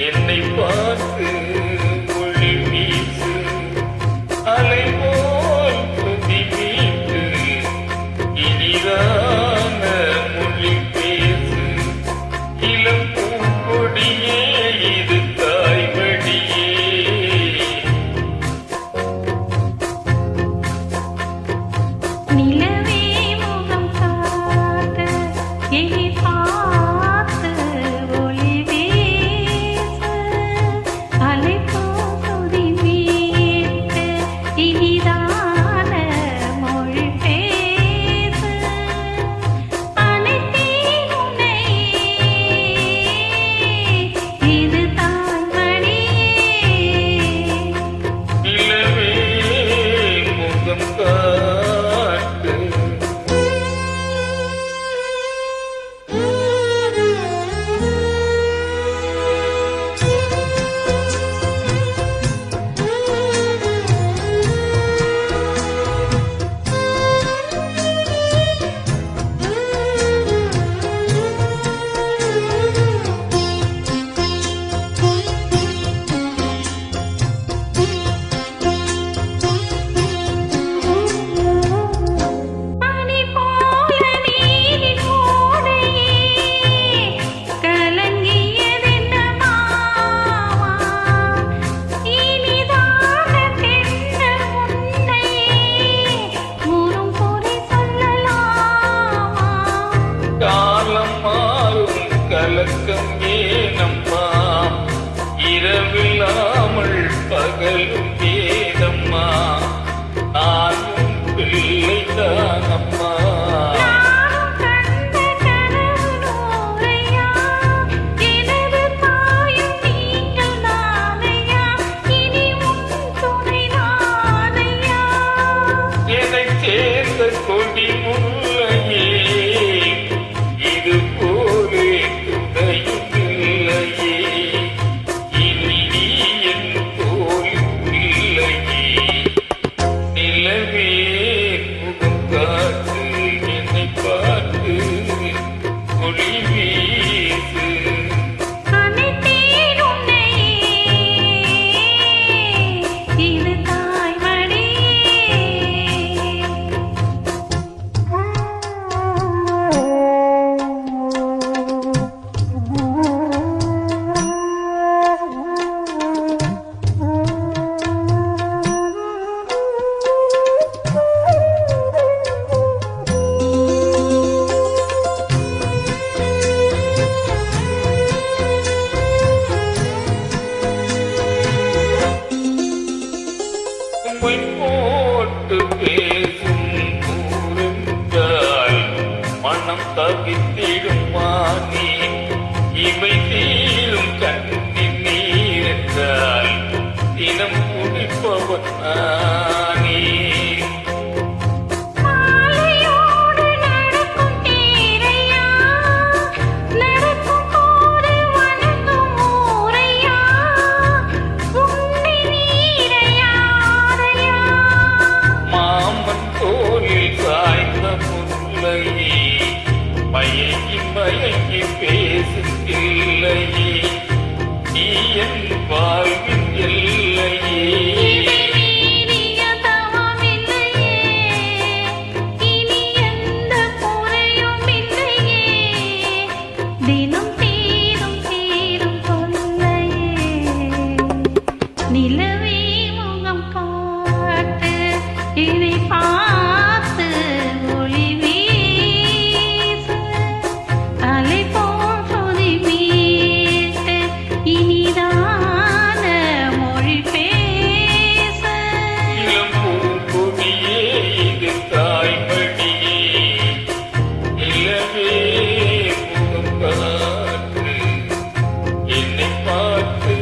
என்னை பார்த்து ஒளி வீசு, அலை போல் துதி மீட்டு, இனிதான மொழி பேசு. இளம் பூங்கொடியே இது தாய்மடியே, நிலவே முகம் காட்டு என்னை பார்த்து ஒளி வீசு, அலை போல் துதி மீட்டு, இனிதான மொழி பேசு. அனைத்தேன் உன்னை, இது தாய்மடியே. நிலவே முகம் காட்டு. பனி போல நீரின் ஓடையே கலங்கியதென்ன மாமா, இனிதான தென்றல் உன்னையே முறும் பொறி சொல்லலாமா. காலம் மாறும் கலக்கம் ஏனம்மா, இரவில்லாமல் பகலும் ஏதம்மா, நானும் பிள்ளைதானம்மா. நானும் கண்ட கனவு நூறையா, எனது தாயும் நீங்கள் நானையா, இனி உன் துணை நானையா. என்னை சேர்ந்த கொடி முல்லையே, இது போலே துணையும் இல்லையே, இனி நீ என் தோல் இல்லையே. நிலவே முகம் காட்டு, என்னை பார்த்து ஒளி வீசு. அனைத்தேன் உன்னை, இது தாய்மடியே. உம்மை போட்டு பேசும் கூறுந்தால் மனம் தவித்திடும் மானே, இவை தீரும் கண்ணின் நீரென்றால் தினம் குடிப்பவன் நானே. மாலையோடு நடக்கும் தேரையா, நடக்கும் போது வணங்கும் ஊரையா, உன்னை நீரையாரையா. மாமன் தோளில் சாய்ந்த முல்லையே, மயங்கி மயங்கி பேசும் இல்லையே, நீ என் வாழ்வின் எல்லையே. இதை மீறிய தவமில்லையே, இனி எந்த குறையும் இல்லையே, தினம் தீரும் தீரும் தொல்லையே. நிலவே முகம் காட்டு என்னை பார்த்து ஒளி வீசு, அலை போல் துதி மீட்டு, இனிதான மொழி பேசு. இளம் பூங்கொடியே இது தாய்மடியே, நிலவே முகம் காட்டு, என்னை பார்த்து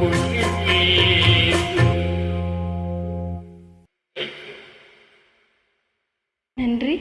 ஒளி வீசு. நன்றி.